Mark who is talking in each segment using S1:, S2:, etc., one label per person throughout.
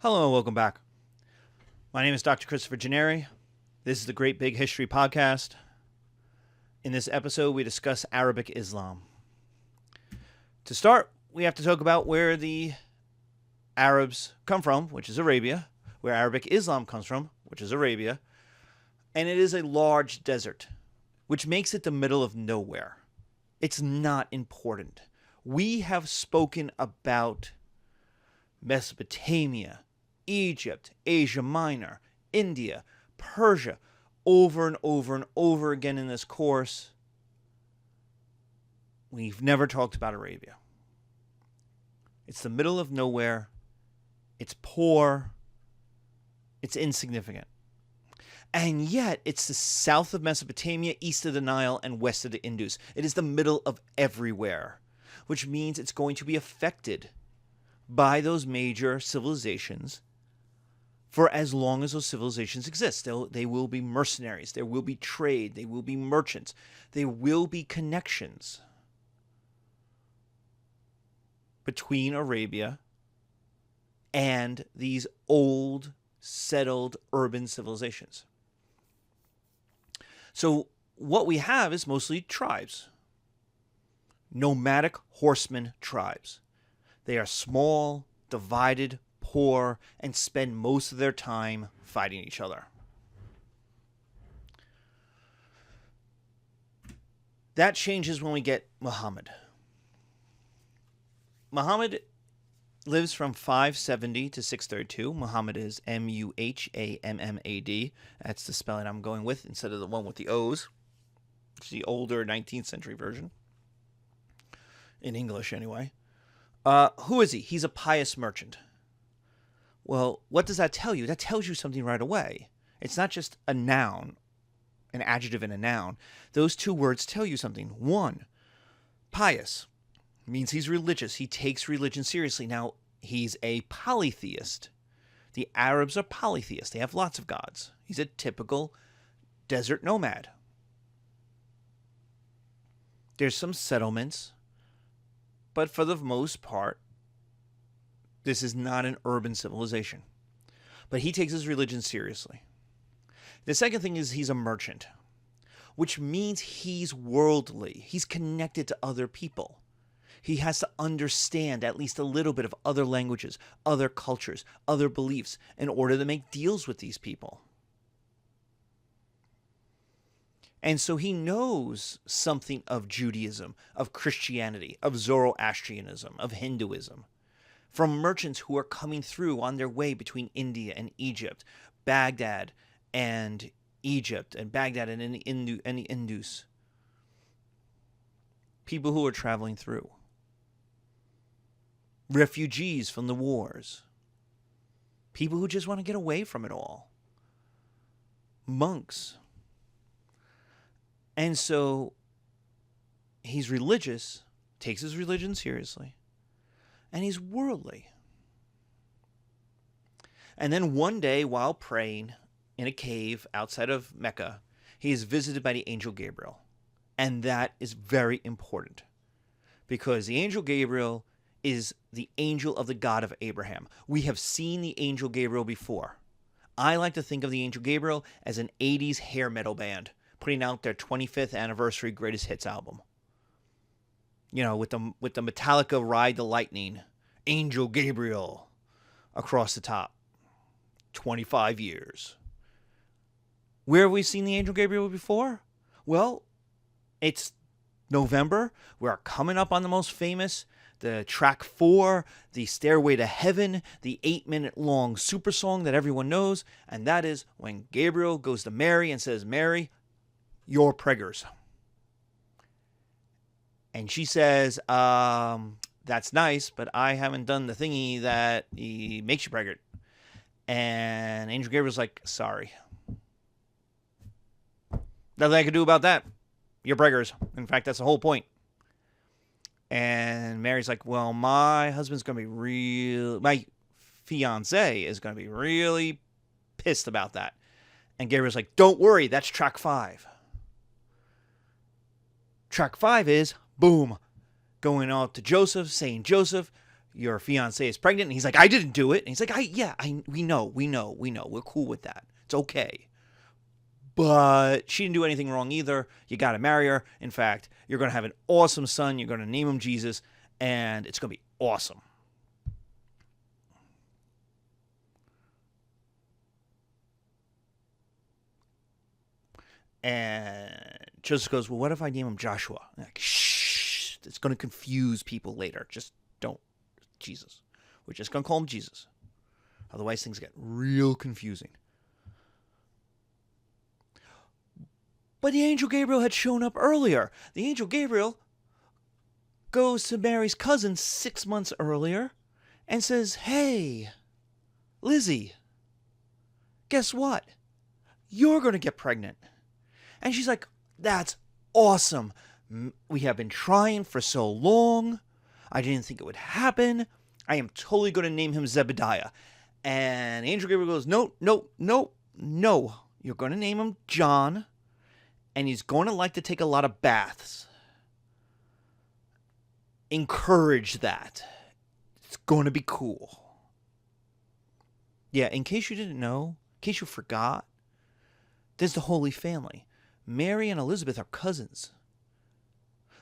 S1: Hello and welcome back. My name is Dr. Christopher Gennari. This is the Great Big History Podcast. In this episode, we discuss Arabic Islam. To start, we have to talk about where the Arabs come from, which is Arabia, where Arabic Islam comes from, which is Arabia, and it is a large desert, which makes it the middle of nowhere. It's not important. We have spoken about Mesopotamia, Egypt, Asia Minor, India, Persia, over and over and over again in this course. We've never talked about Arabia. It's the middle of nowhere. It's poor. It's insignificant. And yet, it's the south of Mesopotamia, east of the Nile, and west of the Indus. It is the middle of everywhere, which means it's going to be affected by those major civilizations for as long as those civilizations exist. They will be mercenaries. There will be trade. They will be merchants. There will be connections between Arabia and these old, settled, urban civilizations. So what we have is mostly tribes. Nomadic horsemen tribes. They are small, divided, poor, and spend most of their time fighting each other. That changes when we get Muhammad. Muhammad lives from 570 to 632. Muhammad is Muhammad. That's the spelling I'm going with instead of the one with the O's. It's the older 19th century version. In English, anyway. Who is he? He's a pious merchant. Well, what does that tell you? That tells you something right away. It's not just a noun, an adjective and a noun. Those two words tell you something. One, pious means he's religious. He takes religion seriously. Now, he's a polytheist. The Arabs are polytheists. They have lots of gods. He's a typical desert nomad. There's some settlements, but for the most part, this is not an urban civilization. But he takes his religion seriously. The second thing is he's a merchant, which means he's worldly. He's connected to other people. He has to understand at least a little bit of other languages, other cultures, other beliefs in order to make deals with these people. And so he knows something of Judaism, of Christianity, of Zoroastrianism, of Hinduism, from merchants who are coming through on their way between India and Egypt, Baghdad and Egypt, and Baghdad and the Indus. People who are traveling through. Refugees from the wars. People who just want to get away from it all. Monks. And so he's religious, takes his religion seriously, and he's worldly. And then one day, while praying in a cave outside of Mecca, he is visited by the angel Gabriel. And that is very important, because the angel Gabriel is the angel of the God of Abraham. We have seen the angel Gabriel before. I like to think of the angel Gabriel as an 80s hair metal band putting out their 25th anniversary greatest hits album. You know, with the Metallica Ride the Lightning, Angel Gabriel across the top. 25 years. Where have we seen the Angel Gabriel before? Well, it's November. We're coming up on the most famous, the track 4, the Stairway to Heaven, the 8-minute long super song that everyone knows, and that is when Gabriel goes to Mary and says, Mary, you're preggers. And she says, that's nice, but I haven't done the thingy that makes you pregnant. And Angel Gabriel's like, sorry. Nothing I can do about that. You're preggers. In fact, that's the whole point. And Mary's like, well, my husband's going to be my fiance is going to be really pissed about that. And Gabriel's like, don't worry, that's track 5. Track 5 is, boom, going out to Joseph, saying, Joseph, your fiance is pregnant. And he's like, I didn't do it. And he's like, we know. We're cool with that. It's okay. But she didn't do anything wrong either. You got to marry her. In fact, you're going to have an awesome son. You're going to name him Jesus, and it's going to be awesome. And Joseph goes, well, what if I name him Joshua? Like, shh, it's going to confuse people later. Just don't. Jesus. We're just going to call him Jesus. Otherwise, things get real confusing. But the angel Gabriel had shown up earlier. The angel Gabriel goes to Mary's cousin 6 months earlier and says, hey, Lizzie, guess what? You're going to get pregnant. And she's like, that's awesome. We have been trying for so long. I didn't think it would happen. I am totally going to name him Zebediah. And Angel Gabriel goes, no. You're going to name him John. And he's going to like to take a lot of baths. Encourage that. It's going to be cool. Yeah, in case you didn't know, in case you forgot, there's the Holy Family. Mary and Elizabeth are cousins.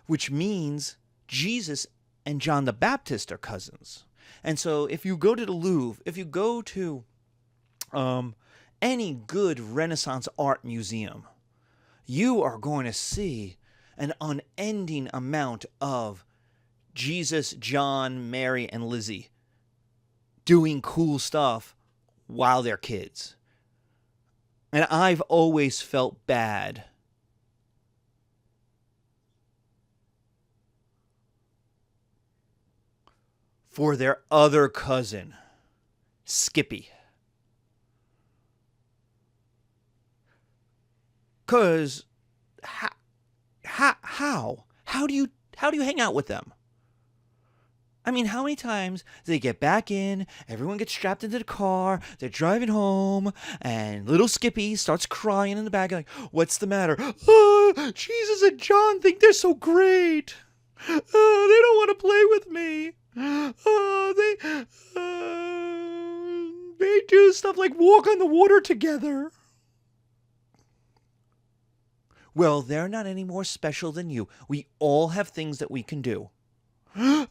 S1: Which means Jesus and John the Baptist are cousins. And so if you go to the Louvre, if you go to any good Renaissance art museum, you are going to see an unending amount of Jesus, John, Mary, and Lizzie doing cool stuff while they're kids. And I've always felt bad for their other cousin, Skippy. Because how do you hang out with them? I mean, how many times do they get back in, everyone gets strapped into the car, they're driving home, and little Skippy starts crying in the back like, what's the matter? Oh, Jesus and John think they're so great. Oh, they don't want to play with me. Oh, they do stuff like walk on the water together. Well, they're not any more special than you. We all have things that we can do. But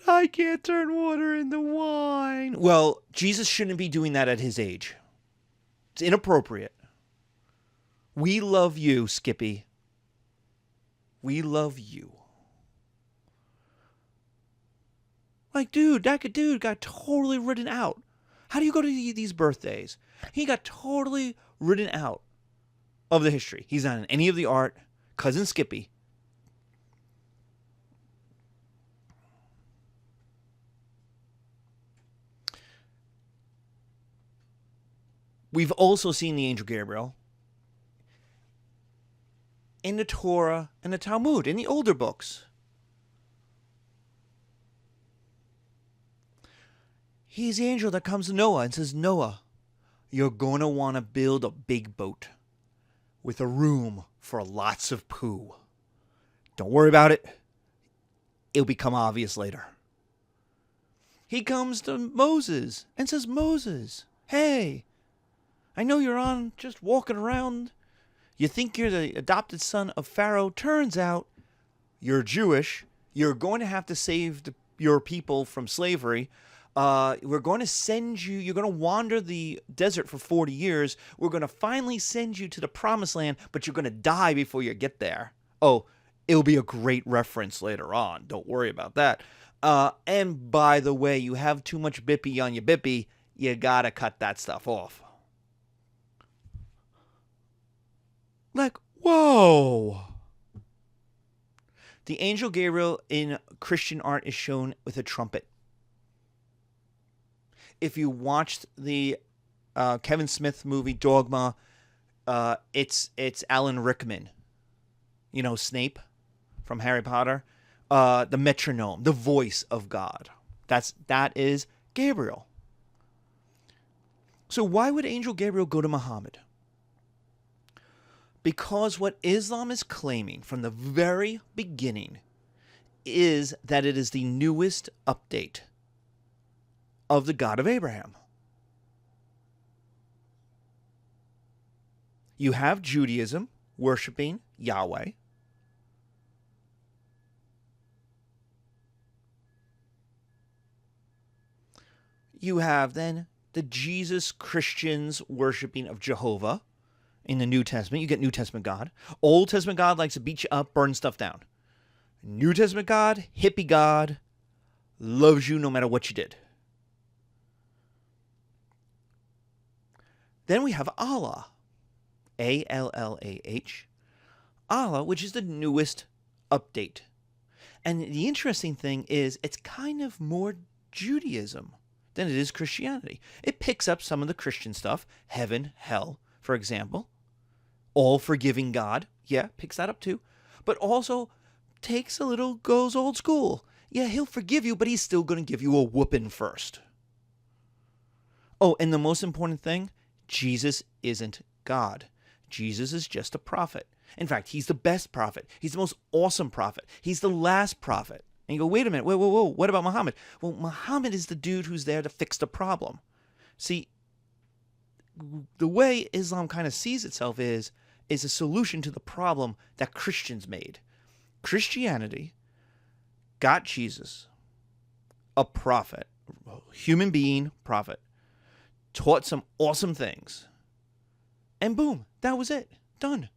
S1: I can't turn water into wine. Well, Jesus shouldn't be doing that at his age. It's inappropriate. We love you, Skippy. We love you. Like, dude, that dude got totally written out. How do you go to these birthdays? He got totally written out of the history. He's not in any of the art. Cousin Skippy. We've also seen the angel Gabriel in the Torah and the Talmud, in the older books. He's the angel that comes to Noah and says, Noah, you're going to want to build a big boat with a room for lots of poo. Don't worry about it. It'll become obvious later. He comes to Moses and says, Moses, hey, I know you're on just walking around. You think you're the adopted son of Pharaoh. Turns out you're Jewish. You're going to have to save your people from slavery. We're going to send you, you're going to wander the desert for 40 years. We're going to finally send you to the promised land, but you're going to die before you get there. Oh, it'll be a great reference later on. Don't worry about that. And by the way, you have too much bippy on your bippy. You got to cut that stuff off. Like, whoa. The angel Gabriel in Christian art is shown with a trumpet. If you watched the Kevin Smith movie Dogma, it's Alan Rickman, you know, Snape from Harry Potter, the metronome, the voice of God. That is Gabriel. So why would Angel Gabriel go to Muhammad? Because what Islam is claiming from the very beginning is that it is the newest update of the God of Abraham. You have Judaism worshiping Yahweh. You have then the Jesus Christians worshiping of Jehovah in the New Testament. You get New Testament God. Old Testament God likes to beat you up, burn stuff down. New Testament God, hippie God, loves you no matter what you did. Then we have Allah, A-L-L-A-H, Allah, which is the newest update. And the interesting thing is it's kind of more Judaism than it is Christianity. It picks up some of the Christian stuff, heaven, hell, for example. All-forgiving God, yeah, picks that up too. But also goes old school. Yeah, he'll forgive you, but he's still going to give you a whooping first. Oh, and the most important thing, Jesus isn't God. Jesus is just a prophet. In fact, he's the best prophet. He's the most awesome prophet. He's the last prophet. And you go, wait a minute, whoa, what about Muhammad? Well, Muhammad is the dude who's there to fix the problem. See, the way Islam kind of sees itself is a solution to the problem that Christians made. Christianity got Jesus, a prophet, a human being prophet, taught some awesome things, and boom, that was it. Done.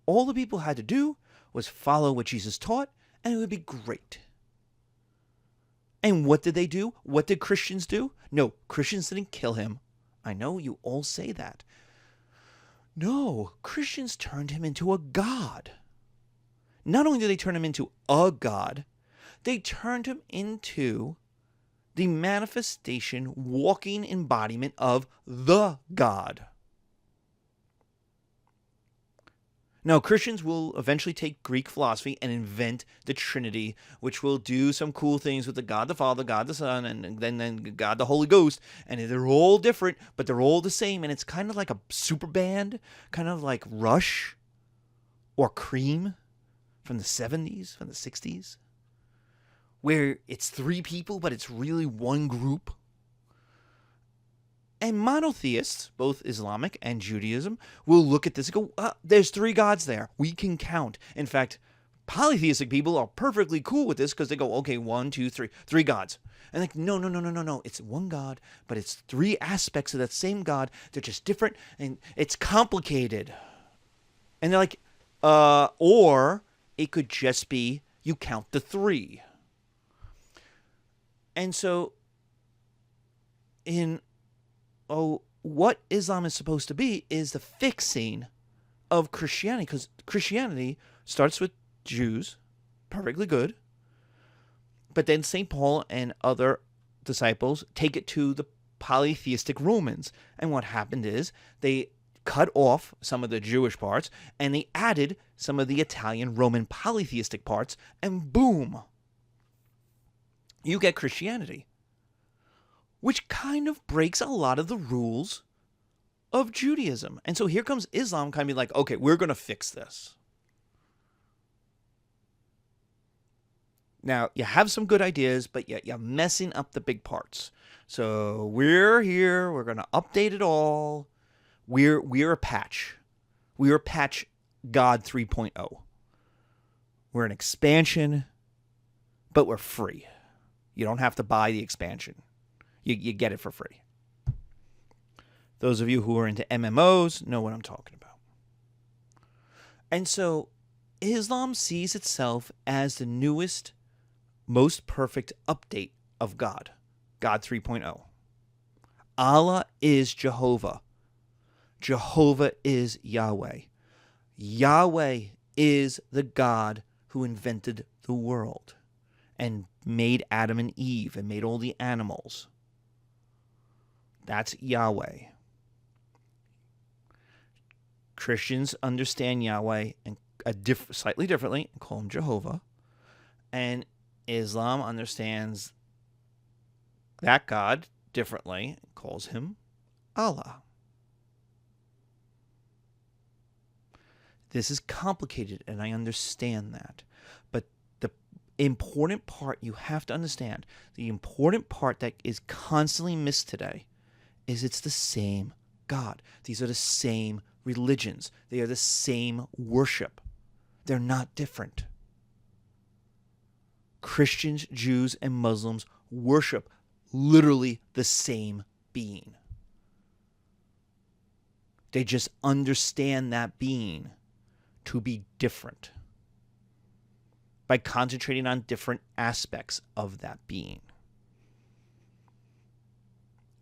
S1: All the people had to do was follow what Jesus taught, and it would be great. And what did they do? What did Christians do? No, Christians didn't kill him. I know you all say that. No, Christians turned him into a god. Not only did they turn him into a god, they turned him into the manifestation, walking embodiment of the God. Now, Christians will eventually take Greek philosophy and invent the Trinity, which will do some cool things with the God the Father, God the Son, and then God the Holy Ghost. And they're all different, but they're all the same. And it's kind of like a super band, kind of like Rush or Cream from the 70s, from the 60s, where it's three people, but it's really one group. And monotheists, both Islamic and Judaism, will look at this and go, there's three gods there. We can count. In fact, polytheistic people are perfectly cool with this because they go, okay, 1, 2, 3, three gods. And like, no. It's one God, but it's three aspects of that same God. They're just different, and it's complicated. And they're like, or it could just be you count the three. And so, what Islam is supposed to be is the fixing of Christianity, because Christianity starts with Jews, perfectly good, but then St. Paul and other disciples take it to the polytheistic Romans, and what happened is they cut off some of the Jewish parts, and they added some of the Italian Roman polytheistic parts, and boom, you get Christianity, which kind of breaks a lot of the rules of Judaism. And so here comes Islam kind of be like, okay, we're going to fix this. Now, you have some good ideas, but you're messing up the big parts. So we're here. We're going to update it all. We're a patch. We're patch God 3.0. We're an expansion, but we're free. You don't have to buy the expansion. You get it for free. Those of you who are into MMOs know what I'm talking about. And so Islam sees itself as the newest, most perfect update of God, God 3.0. Allah is Jehovah. Jehovah is Yahweh. Yahweh is the God who invented the world and made Adam and Eve and made all the animals. That's Yahweh. Christians understand Yahweh and slightly differently and call him Jehovah. And Islam understands that God differently and calls him Allah. This is complicated, and I understand that. But the important part you have to understand, the important part that is constantly missed today, is it's the same God. These are the same religions. They are the same worship. They're not different. Christians, Jews, and Muslims worship literally the same being. They just understand that being to be different by concentrating on different aspects of that being.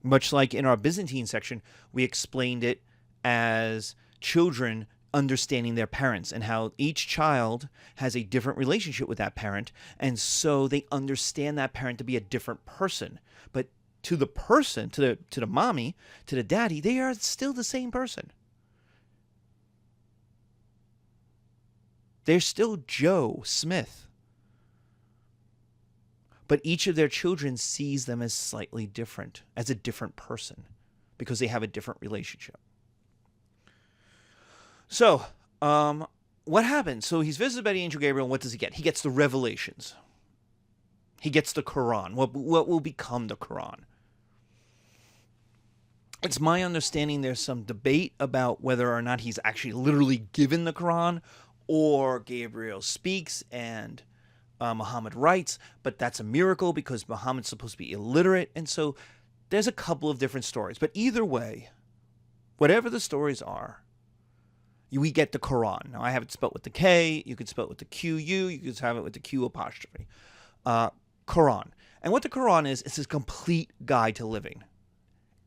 S1: Much like in our Byzantine section, we explained it as children understanding their parents and how each child has a different relationship with that parent, and so they understand that parent to be a different person. But to the person, to the mommy, to the daddy, they are still the same person. They're still Joe Smith. But each of their children sees them as slightly different, as a different person, because they have a different relationship. So, what happens? So he's visited by the angel Gabriel, and what does he get? He gets the revelations. He gets the Quran, what will become the Quran. It's my understanding there's some debate about whether or not he's actually literally given the Quran, or Gabriel speaks and Muhammad writes, but that's a miracle because Muhammad's supposed to be illiterate, and so there's a couple of different stories. But either way, whatever the stories are, we get the Quran. Now, I have it spelled with the K, you could spell it with the Q-U, you could have it with the Q apostrophe. Quran. And what the Quran is, it's a complete guide to living.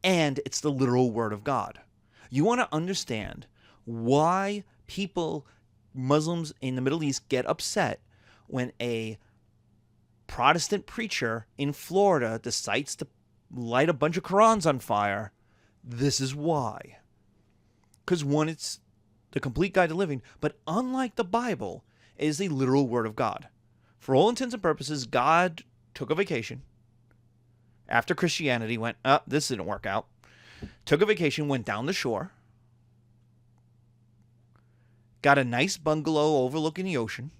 S1: And it's the literal word of God. You want to understand why people, Muslims in the Middle East, get upset when a Protestant preacher in Florida decides to light a bunch of Qurans on fire. This is why. Because one, it's the complete guide to living, but unlike the Bible, it is the literal word of God. For all intents and purposes, God took a vacation. After Christianity went, this didn't work out. Took a vacation, went down the shore, got a nice bungalow overlooking the ocean,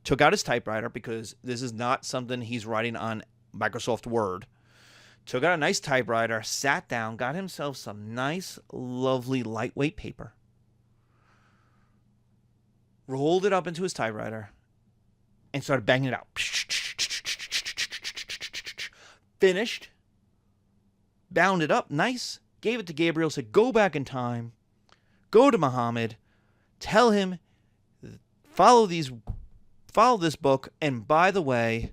S1: took out his typewriter because this is not something he's writing on Microsoft Word. Took out a nice typewriter, sat down, got himself some nice, lovely, lightweight paper, rolled it up into his typewriter, and started banging it out. Finished, bound it up nice, gave it to Gabriel, said, go back in time, go to Muhammad, tell him, follow this book, and by the way,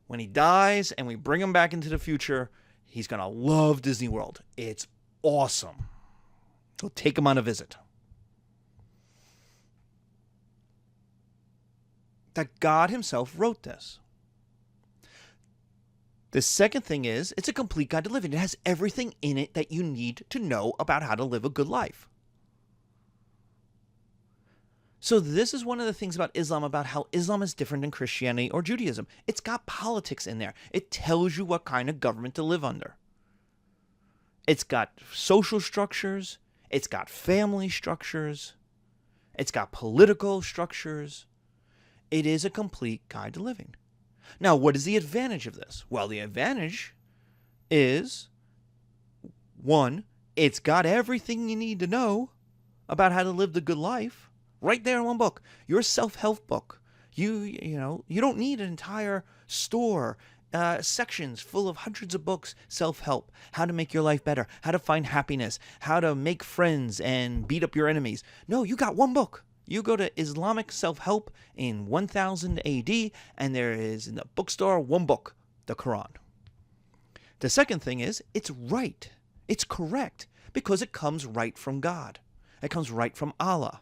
S1: when he dies and we bring him back into the future, he's going to love Disney World. It's awesome. Go take him on a visit. That God himself wrote this. The second thing is, it's a complete guide to living. It has everything in it that you need to know about how to live a good life. So this is one of the things about Islam, about how Islam is different than Christianity or Judaism. It's got politics in there. It tells you what kind of government to live under. It's got social structures. It's got family structures. It's got political structures. It is a complete guide to living. Now, what is the advantage of this? Well, the advantage is, one, it's got everything you need to know about how to live the good life right there in one book. Your self-help book. You don't need an entire store, sections full of hundreds of books, self-help, how to make your life better, how to find happiness, how to make friends and beat up your enemies. No, you got one book. You go to Islamic self-help in 1000 AD, and there is in the bookstore one book, the Quran. The second thing is, it's right. It's correct, because it comes right from God. It comes right from Allah.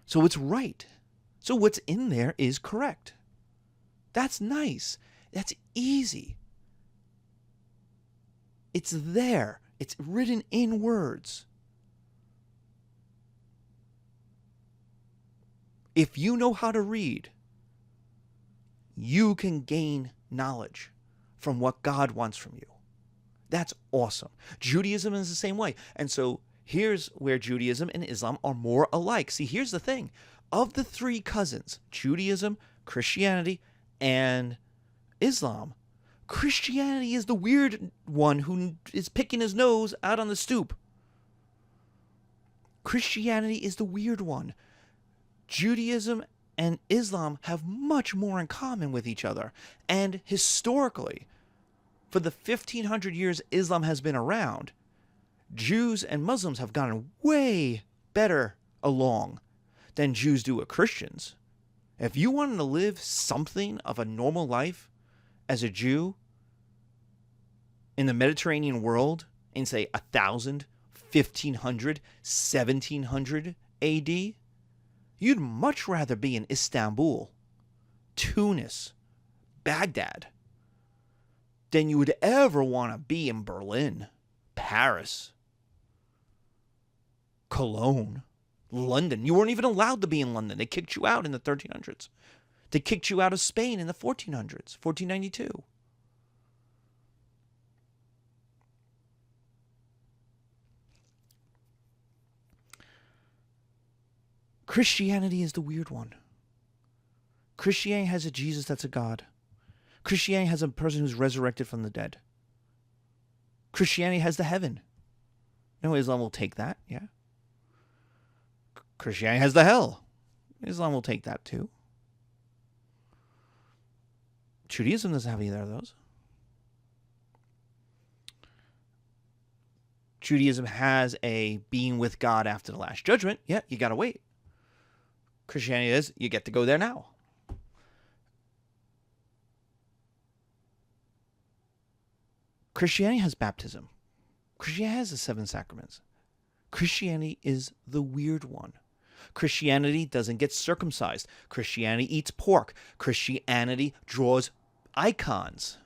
S1: So it's right. So what's in there is correct. That's nice. That's easy. It's there. It's written in words. If you know how to read, you can gain knowledge from what God wants from you. That's awesome. Judaism is the same way. And so Here's where Judaism and Islam are more alike. See, here's the thing. Of the three cousins, Judaism, Christianity, and Islam, Christianity is the weird one who is picking his nose out on the stoop. Christianity is the weird one. Judaism and Islam have much more in common with each other. And historically, for the 1500 years Islam has been around, Jews and Muslims have gotten way better along than Jews do with Christians. If you wanted to live something of a normal life as a Jew in the Mediterranean world in, say, 1000, 1500, 1700 AD, you'd much rather be in Istanbul, Tunis, Baghdad, than you would ever want to be in Berlin, Paris, Cologne, London. You weren't even allowed to be in London. They kicked you out in the 1300s. They kicked you out of Spain in the 1400s, 1492. Christianity is the weird one. Christianity has a Jesus that's a God. Christianity has a person who's resurrected from the dead. Christianity has the heaven. No, Islam will take that, yeah. Christianity has the hell. Islam will take that too. Judaism doesn't have either of those. Judaism has a being with God after the Last Judgment. Yeah, you got to wait. Christianity is, you get to go there now. Christianity has baptism. Christianity has the 7 sacraments. Christianity is the weird one. Christianity doesn't get circumcised. Christianity eats pork. Christianity draws icons.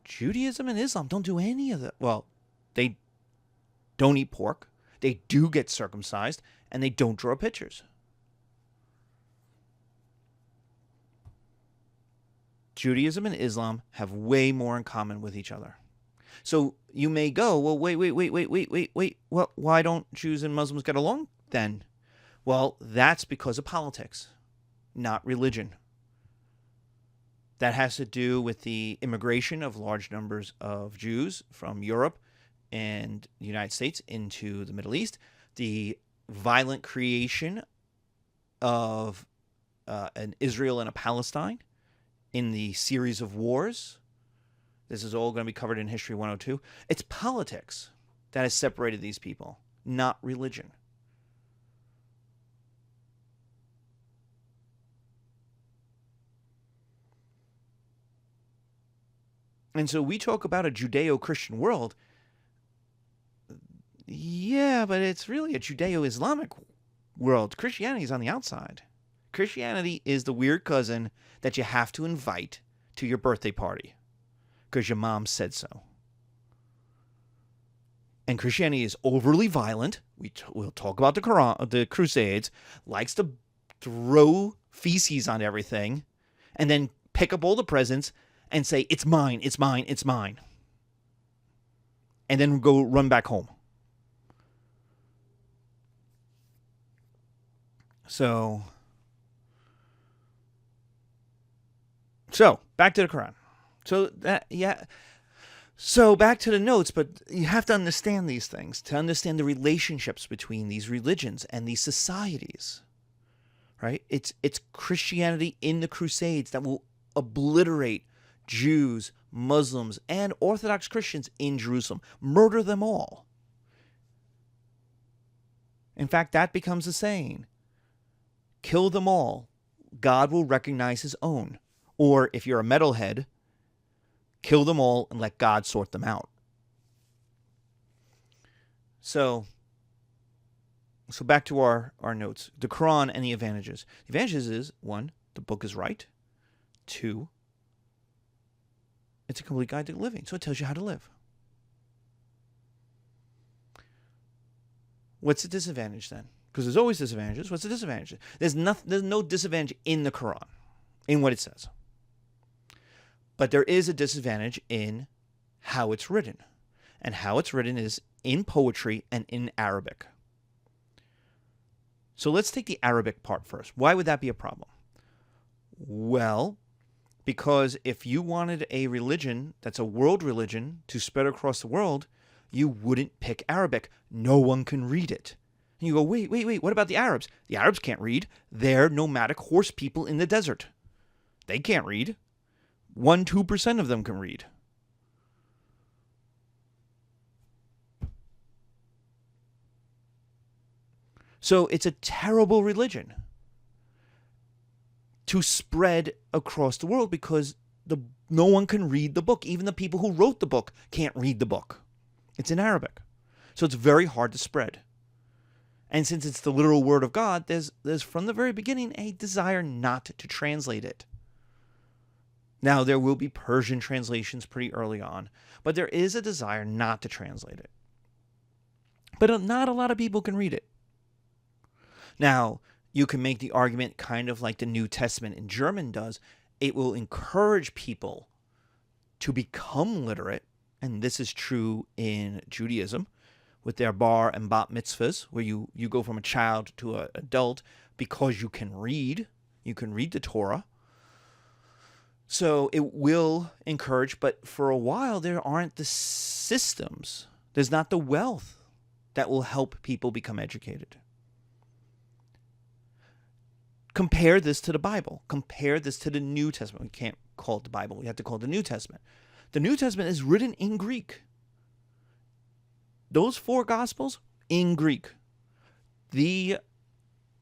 S1: Judaism and Islam don't do any of that. Well, they don't eat pork. They do get circumcised, and they don't draw pictures. Judaism and Islam have way more in common with each other. So you may go, well, wait. Well, why don't Jews and Muslims get along then? Well, that's because of politics, not religion. That has to do with the immigration of large numbers of Jews from Europe and the United States into the Middle East, the violent creation of an Israel and a Palestine in the series of wars. This is all going to be covered in History 102. It's politics that has separated these people, not religion. And so we talk about a Judeo-Christian world. Yeah, but it's really a Judeo-Islamic world. Christianity is on the outside. Christianity is the weird cousin that you have to invite to your birthday party because your mom said so. And Christianity is overly violent. We'll talk about the Quran, the Crusades, likes to throw feces on everything, and then pick up all the presents and say, it's mine, it's mine, it's mine. And then go run back home. So back to the Quran. So back to the notes, but you have to understand these things to understand the relationships between these religions and these societies. Right? It's Christianity in the Crusades that will obliterate Jews, Muslims, and Orthodox Christians in Jerusalem. Murder them all. In fact, that becomes a saying. Kill them all. God will recognize his own. Or if you're a metalhead, kill them all and let God sort them out. So back to our notes. The Quran and the advantages. The advantages is, 1, the book is right. 2, it's a complete guide to living. So it tells you how to live. What's the disadvantage then? Because there's always disadvantages. What's the disadvantage? There's no disadvantage in the Quran, in what it says. But there is a disadvantage in how it's written. And how it's written is in poetry and in Arabic. So let's take the Arabic part first. Why would that be a problem? Well, because if you wanted a religion that's a world religion to spread across the world, you wouldn't pick Arabic. No one can read it. And you go, wait, what about the Arabs? The Arabs can't read. They're nomadic horse people in the desert. They can't read. 1-2% of them can read. So it's a terrible religion to spread across the world because no one can read the book. Even the people who wrote the book can't read the book. It's in Arabic. So it's very hard to spread. And since it's the literal word of God, there's from the very beginning a desire not to translate it. Now, there will be Persian translations pretty early on, but there is a desire not to translate it. But not a lot of people can read it. Now, you can make the argument kind of like the New Testament in German does. It will encourage people to become literate, and this is true in Judaism, with their bar and bat mitzvahs, where you go from a child to an adult because you can read the Torah. So it will encourage, but for a while there aren't the systems, there's not the wealth that will help people become educated. Compare this to the Bible. Compare this to the New Testament. We can't call it the Bible. We have to call it the New Testament. The New Testament is written in Greek. Those 4 Gospels, in Greek. The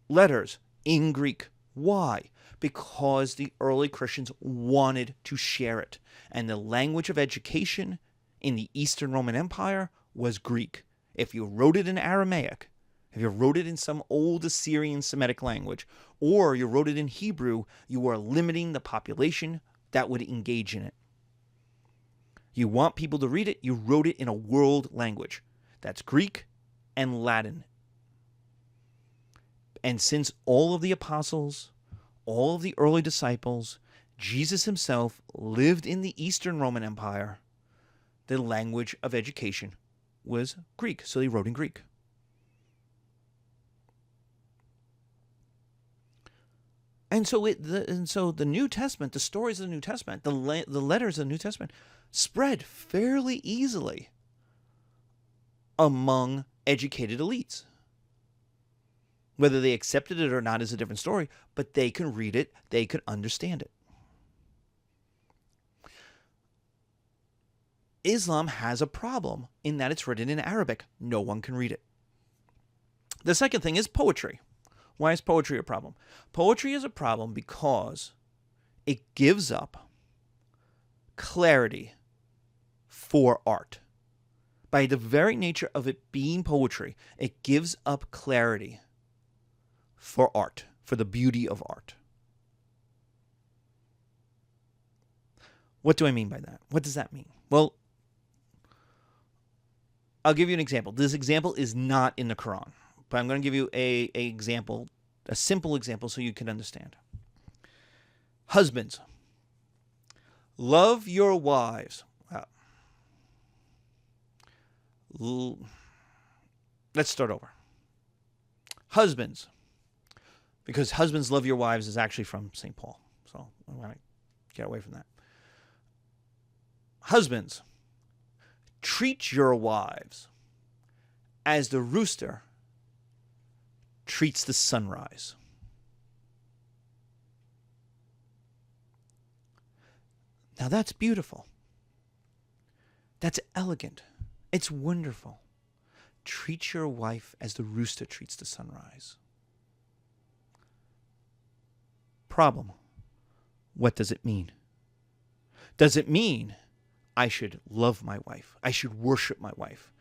S1: letters, in Greek. Why? Because the early Christians wanted to share it. And the language of education in the Eastern Roman Empire was Greek. If you wrote it in Aramaic, if you wrote it in some old Assyrian Semitic language, or you wrote it in Hebrew, you are limiting the population that would engage in it. You want people to read it, you wrote it in a world language. That's Greek and Latin. And since all of the apostles, all of the early disciples, Jesus himself lived in the Eastern Roman Empire, the language of education was Greek. So they wrote in Greek. And so the New Testament, the stories of the New Testament, the letters of the New Testament spread fairly easily among educated elites. Whether they accepted it or not is a different story, but they can read it, they can understand it. Islam has a problem in that it's written in Arabic. No one can read it. The second thing is poetry. Why is poetry a problem? Poetry is a problem because it gives up clarity for art. By the very nature of it being poetry, it gives up clarity for art, for the beauty of art. What do I mean by that? What does that mean? Well, I'll give you an example. This example is not in the Quran, but I'm going to give you a example, a simple example so you can understand. Husbands, love your wives. Let's start over. Husbands, because husbands love your wives is actually from St. Paul. So I want to get away from that. Husbands, treat your wives as the rooster treats the sunrise. Now that's beautiful. That's elegant. It's wonderful. Treat your wife as the rooster treats the sunrise. Problem. What does it mean? Does it mean I should love my wife? I should worship my wife?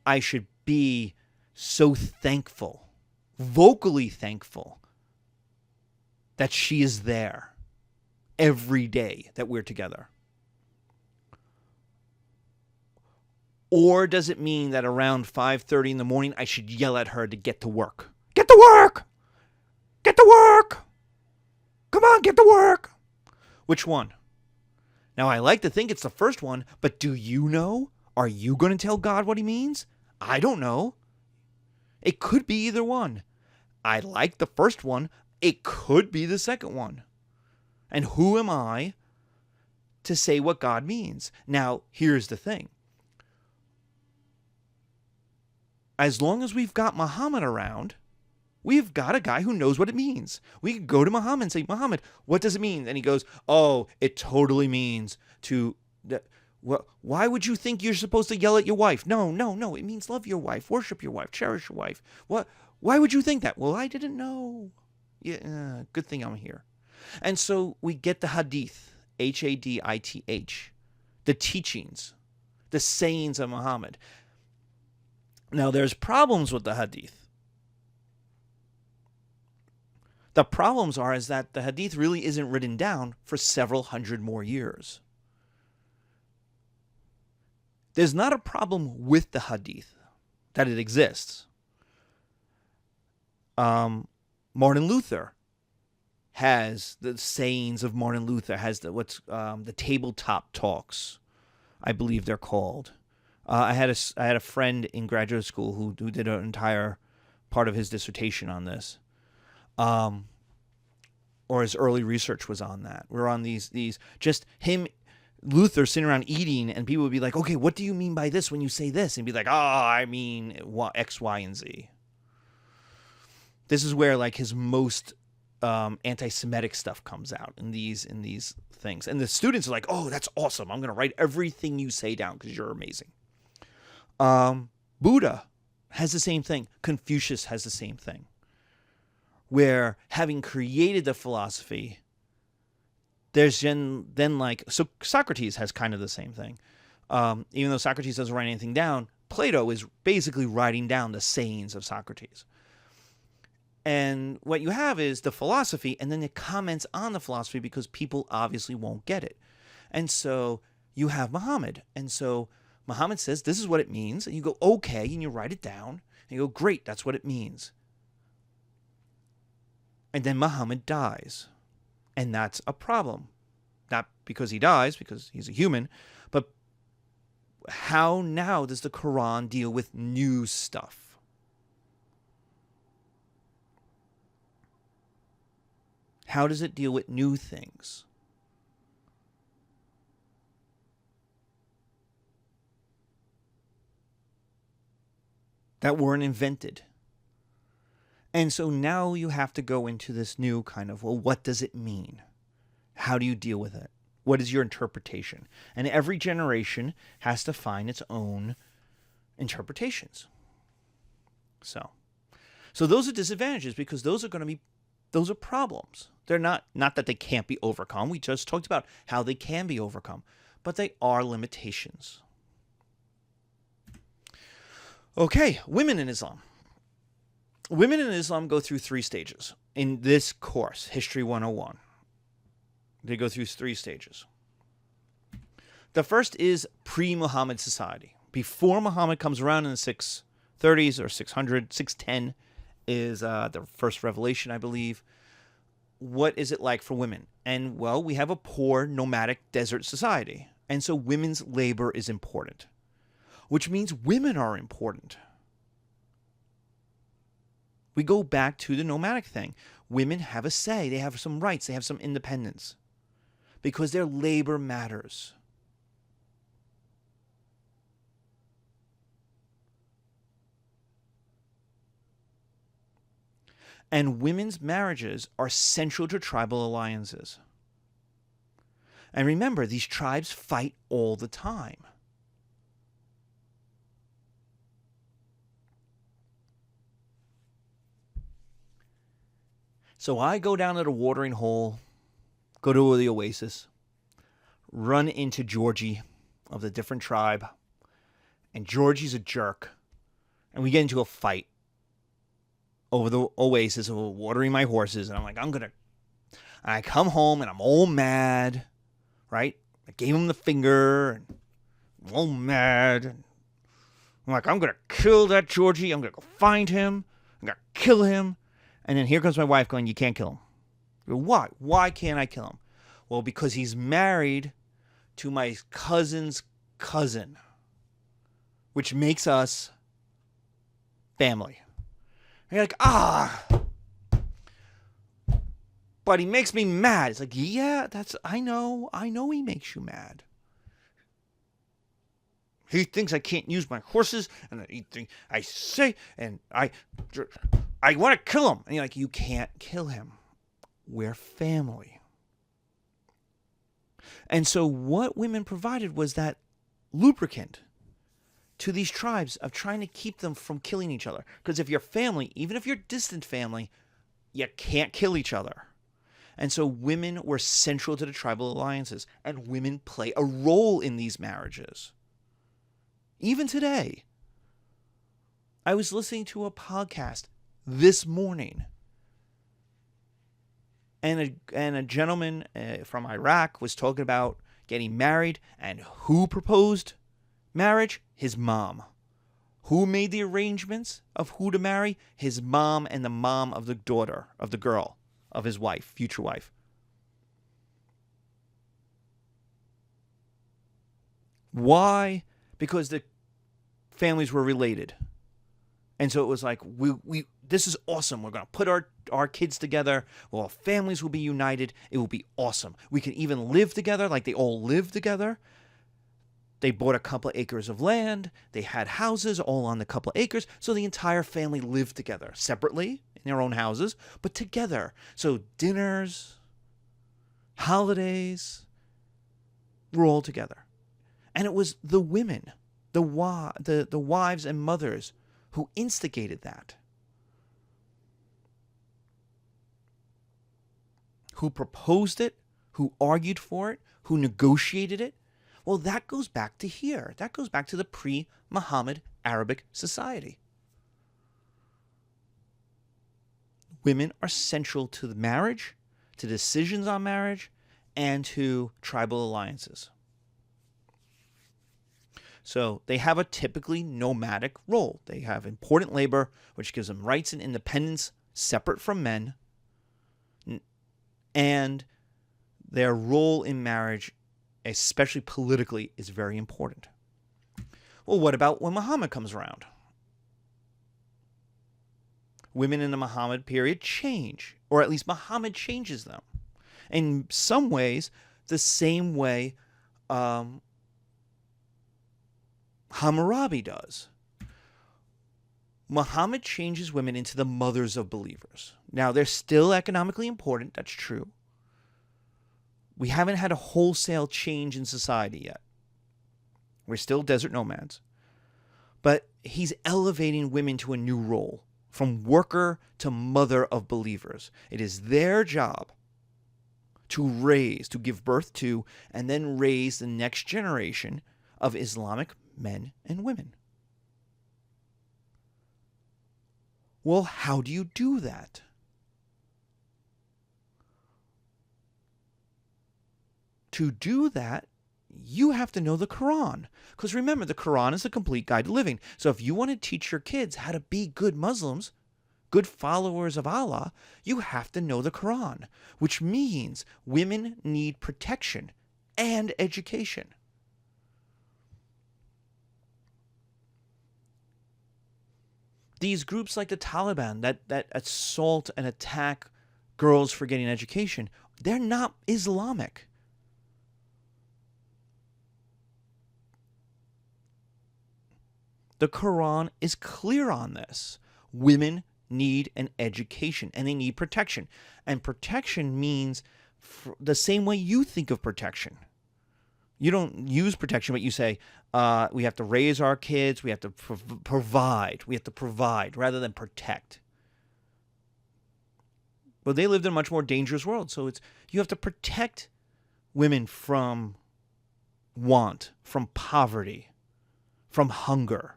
S1: I should be so thankful, vocally thankful, that she is there every day that we're together? Or does it mean that around 5:30 in the morning, I should yell at her to get to work? Get to work! Get to work! Come on, get to work! Which one? Now, I like to think it's the first one, but do you know? Are you going to tell God what he means? I don't know. It could be either one. I like the first one. It could be the second one. And who am I to say what God means? Now, here's the thing. As long as we've got Muhammad around, we've got a guy who knows what it means. We can go to Muhammad and say, Muhammad, what does it mean? And he goes, oh, it totally means to... Why would you think you're supposed to yell at your wife? No. It means love your wife, worship your wife, cherish your wife. What? Why would you think that? Well, I didn't know. Yeah, good thing I'm here. And so we get the hadith, Hadith, the teachings, the sayings of Muhammad. Now, there's problems with the hadith. The problems is that the hadith really isn't written down for several hundred more years. There's not a problem with the hadith, that it exists. Martin Luther has the sayings of Martin Luther, has the tabletop talks, I believe they're called. I had a friend in graduate school who did an entire part of his dissertation on this, or his early research was on that. We're on these just him. Luther sitting around eating, and people would be like, okay, what do you mean by this when you say this? And be like, oh, I mean X, Y, and Z. This is where like his most anti-Semitic stuff comes out in these things. And the students are like, oh, that's awesome. I'm going to write everything you say down because you're amazing. Buddha has the same thing. Confucius has the same thing. Where having created the philosophy... There's then so Socrates has kind of the same thing. Even though Socrates doesn't write anything down, Plato is basically writing down the sayings of Socrates. And what you have is the philosophy, and then it comments on the philosophy because people obviously won't get it. And so you have Muhammad. And so Muhammad says, this is what it means. And you go, okay, and you write it down. And you go, great, that's what it means. And then Muhammad dies. And that's a problem. Not because he dies, because he's a human, but how now does the Quran deal with new stuff? How does it deal with new things? That weren't invented. And so now you have to go into this new kind of, well, what does it mean? How do you deal with it? What is your interpretation? And every generation has to find its own interpretations. So those are disadvantages because those are problems. They're not that they can't be overcome. We just talked about how they can be overcome, but they are limitations. Okay, women in Islam. Women in Islam go through 3 stages in this course, History 101. They go through 3 stages. The first is pre-Muhammad society. Before Muhammad comes around in the 630s or 610 is the first revelation, I believe. What is it like for women? And, well, we have a poor, nomadic desert society. And so women's labor is important, which means women are important. We go back to the nomadic thing. Women have a say. They have some rights. They have some independence because their labor matters. And women's marriages are central to tribal alliances. And remember, these tribes fight all the time. So I go down to the watering hole, go to the oasis, run into Georgie of the different tribe, and Georgie's a jerk, and we get into a fight over the oasis of watering my horses, and I'm like, and I come home, and I'm all mad, right? I gave him the finger, and I'm all mad, and I'm like, I'm going to kill that Georgie, I'm going to go find him, I'm going to kill him. And then here comes my wife going, you can't kill him. I go, why? Why can't I kill him? Well, because he's married to my cousin's cousin, which makes us family. And you're like, but he makes me mad. It's like, yeah, I know he makes you mad. He thinks I can't use my horses, and he thinks I say, and I want to kill him. And you're like, you can't kill him. We're family. And so what women provided was that lubricant to these tribes of trying to keep them from killing each other. Because if you're family, even if you're distant family, you can't kill each other. And so women were central to the tribal alliances, and women play a role in these marriages. Even today. I was listening to a podcast this morning, and a gentleman from Iraq was talking about getting married, and who proposed marriage? His mom. Who made the arrangements of who to marry? His mom and the mom of the daughter, of the girl, of his wife, future wife. Why? Because the families were related. And so it was like, we this is awesome. We're going to put our kids together. Well, our families will be united. It will be awesome. We can even live together like they all live together. They bought a couple of acres of land. They had houses all on the couple of acres. So the entire family lived together, separately in their own houses, but together. So dinners, holidays, were all together. And it was the women, the wives and mothers who instigated that. Who proposed it, who argued for it, who negotiated it. Well, that goes back to here. That goes back to the pre-Muhammad Arabic society. Women are central to the marriage, to decisions on marriage, and to tribal alliances. So they have a typically nomadic role. They have important labor, which gives them rights and independence separate from men. And their role in marriage, especially politically, is very important. Well, what about when Muhammad comes around? Women in the Muhammad period change, or at least Muhammad changes them. In some ways, the same way Hammurabi does. Muhammad changes women into the mothers of believers. Now, they're still economically important, that's true. We haven't had a wholesale change in society yet. We're still desert nomads. But he's elevating women to a new role, from worker to mother of believers. It is their job to raise, to give birth to, and then raise the next generation of Islamic men and women. Well, how do you do that? To do that, you have to know the Quran. Because remember, the Quran is a complete guide to living. So if you want to teach your kids how to be good Muslims, good followers of Allah, you have to know the Quran, which means women need protection and education. These groups like the Taliban that assault and attack girls for getting education, they're not Islamic. The Quran is clear on this. Women need an education and they need protection. And protection means the same way you think of protection. You don't use protection, but you say, we have to raise our kids, we have to provide. We have to provide rather than protect. Well, they lived in a much more dangerous world. So you have to protect women from want, from poverty, from hunger,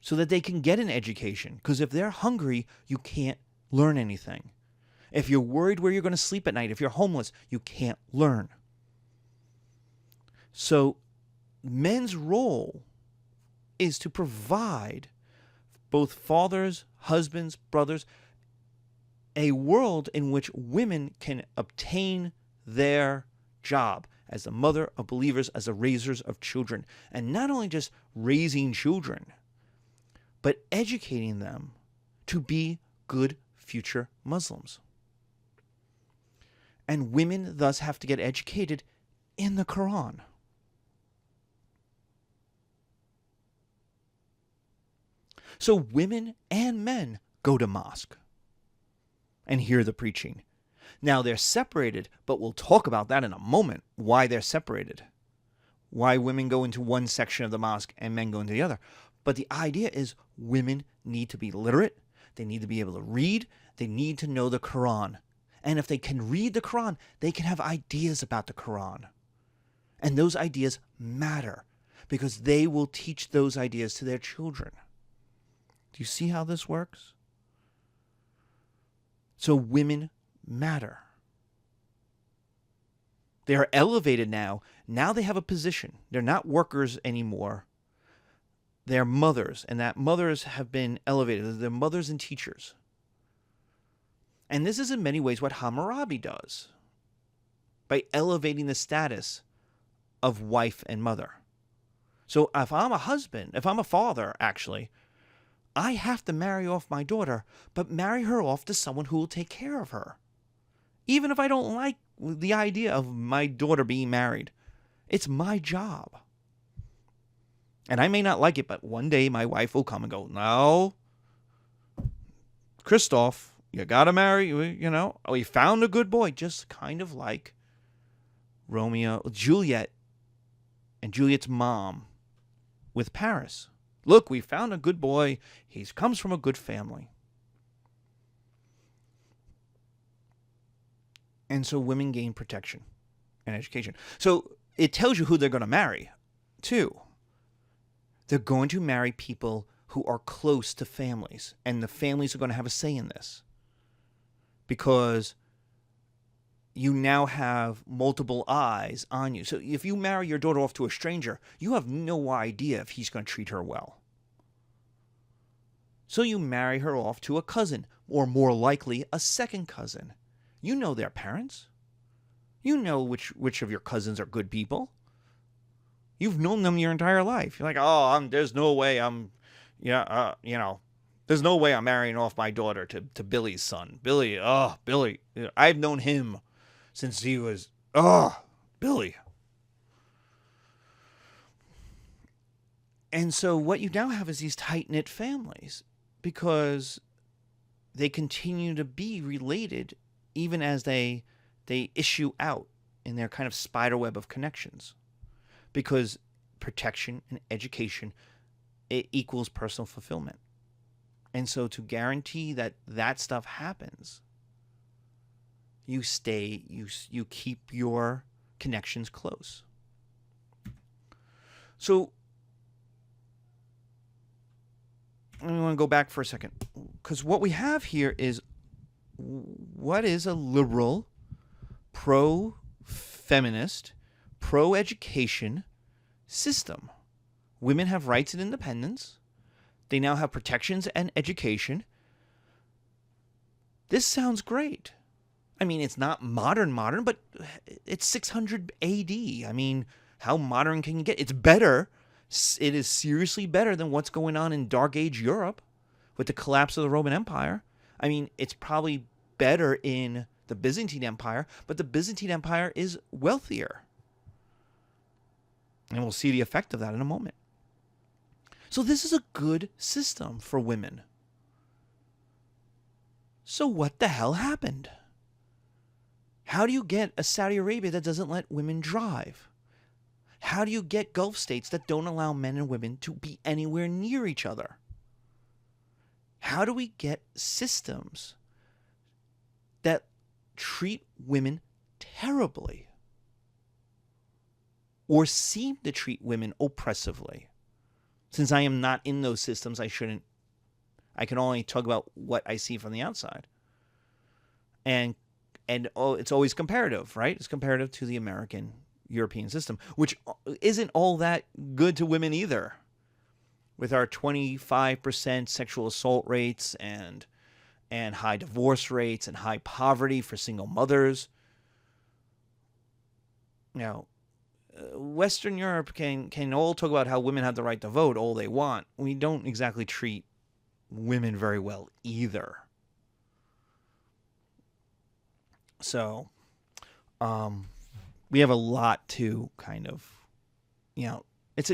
S1: so that they can get an education. Because if they're hungry, you can't learn anything. If you're worried where you're going to sleep at night, if you're homeless, you can't learn. So men's role is to provide both fathers, husbands, brothers, a world in which women can obtain their job as the mother of believers, as the raisers of children. And not only just raising children, but educating them to be good future Muslims. And women thus have to get educated in the Quran. So women and men go to mosque and hear the preaching. Now they're separated, but we'll talk about that in a moment, why they're separated. Why women go into one section of the mosque and men go into the other. But the idea is women need to be literate. They need to be able to read. They need to know the Quran. And if they can read the Quran, they can have ideas about the Quran. And those ideas matter because they will teach those ideas to their children. Do you see how this works? So women matter. They are elevated now. Now they have a position. They're not workers anymore. They're mothers, and that mothers have been elevated. They're mothers and teachers. And this is in many ways what Hammurabi does by elevating the status of wife and mother. So if I'm a husband, if I'm a father, actually, I have to marry off my daughter, but marry her off to someone who will take care of her. Even if I don't like the idea of my daughter being married, it's my job. And I may not like it, but one day my wife will come and go, no, Christoph, you got to marry, you know. We found a good boy, just kind of like Juliet and Juliet's mom with Paris. Look, we found a good boy. He comes from a good family. And so women gain protection and education. So it tells you who they're going to marry, too. They're going to marry people who are close to families. And the families are going to have a say in this. Because you now have multiple eyes on you. So if you marry your daughter off to a stranger, you have no idea if he's going to treat her well. So you marry her off to a cousin, or more likely, a second cousin. You know their parents. You know which of your cousins are good people. You've known them your entire life. You're like, there's no way there's no way I'm marrying off my daughter to Billy's son. Billy. I've known him since he was, Billy. And so what you now have is these tight-knit families because they continue to be related even as they issue out in their kind of spider web of connections. Because protection and education, it equals personal fulfillment. And so to guarantee that that stuff happens, you keep your connections close. So I want to go back for a second, because what we have here is what is a liberal, pro-feminist, pro-education system. Women have rights and independence. They now have protections and education. This sounds great. I mean, it's not modern, but it's 600 AD. I mean, how modern can you get? It's better. It is seriously better than what's going on in Dark Age Europe with the collapse of the Roman Empire. I mean, it's probably better in the Byzantine Empire, but the Byzantine Empire is wealthier. And we'll see the effect of that in a moment. So this is a good system for women. So what the hell happened? How do you get a Saudi Arabia that doesn't let women drive? How do you get Gulf states that don't allow men and women to be anywhere near each other? How do we get systems that treat women terribly or seem to treat women oppressively? Since I am not in those systems, I can only talk about what I see from the outside. And it's always comparative, right? It's comparative to the American European system, which isn't all that good to women either. With our 25% sexual assault rates and high divorce rates and high poverty for single mothers. Now, Western Europe can all talk about how women have the right to vote all they want. We don't exactly treat women very well either. So, we have a lot to kind of, it's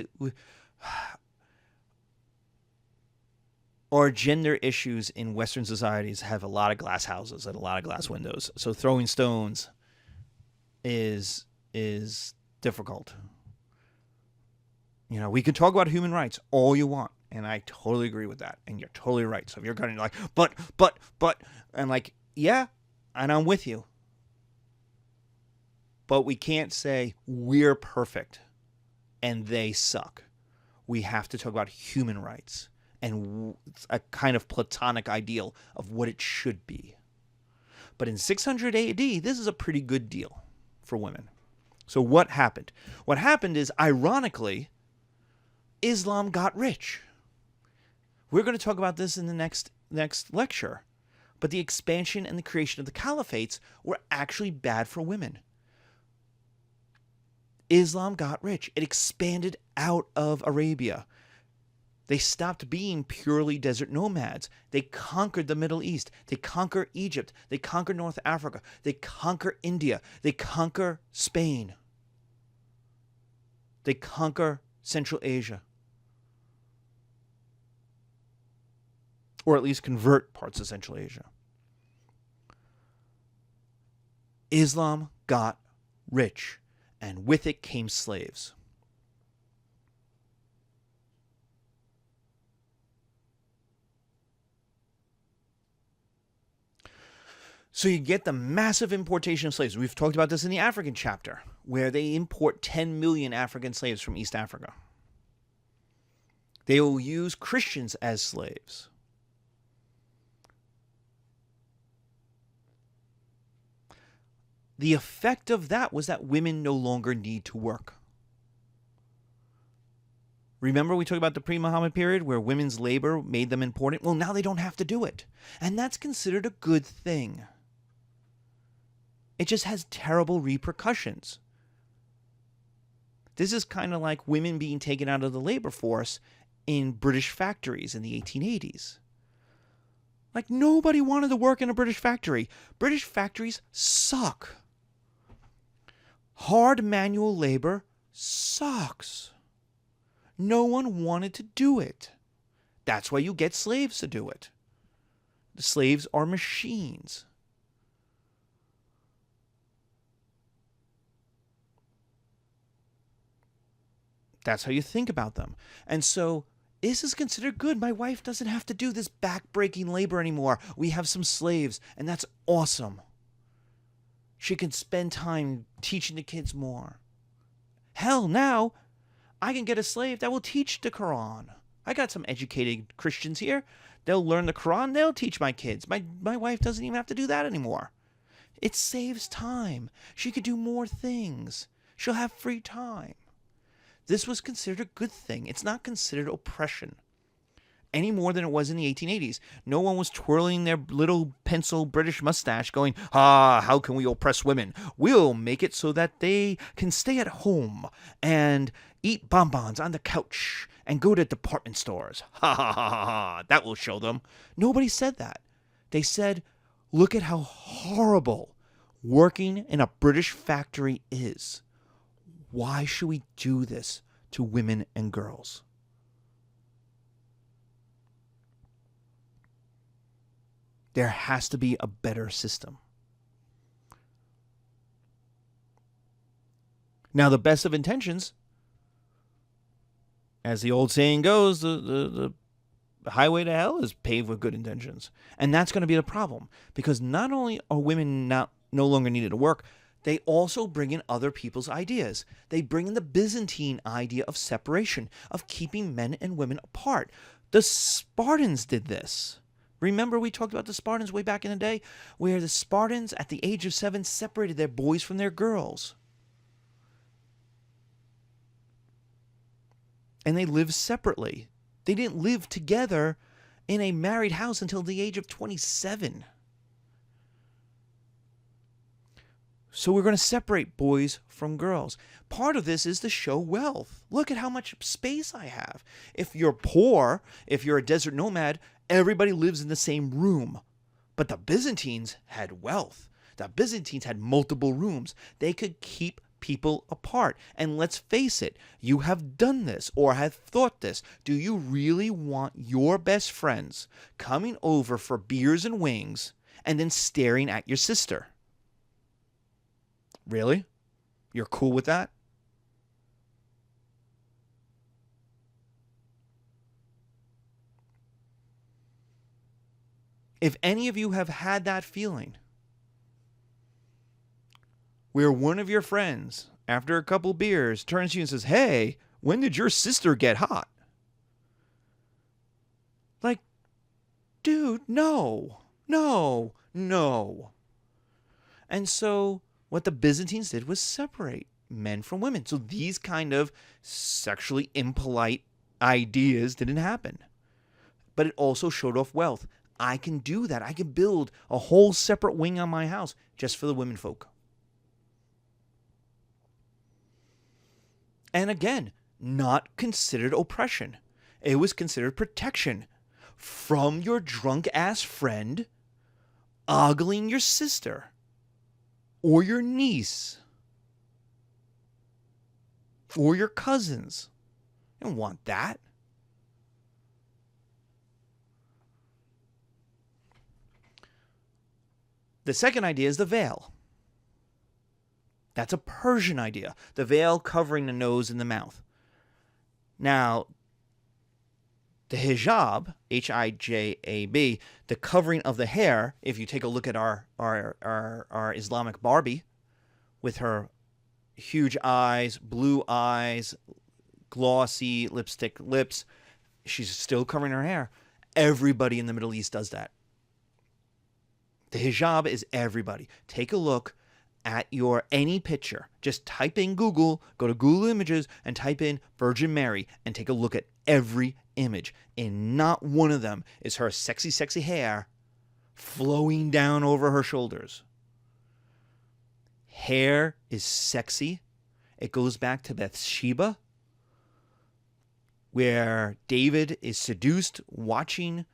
S1: our gender issues in Western societies have a lot of glass houses and a lot of glass windows. So throwing stones is difficult. We can talk about human rights all you want, and I totally agree with that, and you're totally right. So if you're kind of like, but, I'm like, yeah, and I'm with you. But we can't say we're perfect and they suck. We have to talk about human rights and a kind of platonic ideal of what it should be. But in 600 AD, this is a pretty good deal for women. So what happened? What happened is, ironically, Islam got rich. We're going to talk about this in the next lecture. But the expansion and the creation of the caliphates were actually bad for women. Islam got rich. It expanded out of Arabia. They stopped being purely desert nomads. They conquered the Middle East. They conquer Egypt. They conquer North Africa. They conquer India. They conquer Spain. They conquer Central Asia. Or at least convert parts of Central Asia. Islam got rich, and with it came slaves. So you get the massive importation of slaves. We've talked about this in the African chapter, where they import 10 million African slaves from East Africa. They will use Christians as slaves. The effect of that was that women no longer need to work. Remember we talked about the pre-Muhammad period where women's labor made them important? Well, now they don't have to do it. And that's considered a good thing. It just has terrible repercussions. This is kind of like women being taken out of the labor force in British factories in the 1880s. Like, nobody wanted to work in a British factory. British factories suck. Hard manual labor sucks. No one wanted to do it. That's why you get slaves to do it. The slaves are machines. That's how you think about them. And so this is considered good. My wife doesn't have to do this back-breaking labor anymore. We have some slaves, and that's awesome. She can spend time teaching the kids more. Hell, now I can get a slave that will teach the Quran. I got some educated Christians here. They'll learn the Quran. They'll teach my kids. My wife doesn't even have to do that anymore. It saves time. She could do more things. She'll have free time. This was considered a good thing. It's not considered oppression any more than it was in the 1880s. No one was twirling their little pencil British mustache going, how can we oppress women? We'll make it so that they can stay at home and eat bonbons on the couch and go to department stores. That will show them. Nobody said that. They said, look at how horrible working in a British factory is. Why should we do this to women and girls? There has to be a better system. Now, the best of intentions, as the old saying goes, the highway to hell is paved with good intentions. And that's going to be the problem. Because not only are women no longer needed to work, they also bring in other people's ideas. They bring in the Byzantine idea of separation, of keeping men and women apart. The Spartans did this. Remember we talked about the Spartans way back in the day, where the Spartans at the age of 7 separated their boys from their girls. And they lived separately. They didn't live together in a married house until the age of 27. So we're going to separate boys from girls. Part of this is to show wealth. Look at how much space I have. If you're poor, if you're a desert nomad, everybody lives in the same room. But the Byzantines had wealth. The Byzantines had multiple rooms. They could keep people apart. And let's face it, you have done this or have thought this. Do you really want your best friends coming over for beers and wings and then staring at your sister? Really? You're cool with that? If any of you have had that feeling where one of your friends, after a couple beers, turns to you and says, "Hey, when did your sister get hot?" Like, dude, no, no, no. And so what the Byzantines did was separate men from women. So these kind of sexually impolite ideas didn't happen. But it also showed off wealth. I can do that. I can build a whole separate wing on my house just for the women folk. And again, not considered oppression. It was considered protection from your drunk ass friend ogling your sister or your niece or your cousins. You don't want that. The second idea is the veil. That's a Persian idea. The veil covering the nose and the mouth. Now, the hijab, Hijab, the covering of the hair, if you take a look at our Islamic Barbie with her huge eyes, blue eyes, glossy lipstick lips, she's still covering her hair. Everybody in the Middle East does that. The hijab is everybody. Take a look at your any picture. Just type in Google, go to Google Images and type in Virgin Mary and take a look at every image. And not one of them is her sexy, sexy hair flowing down over her shoulders. Hair is sexy. It goes back to Bathsheba, where David is seduced watching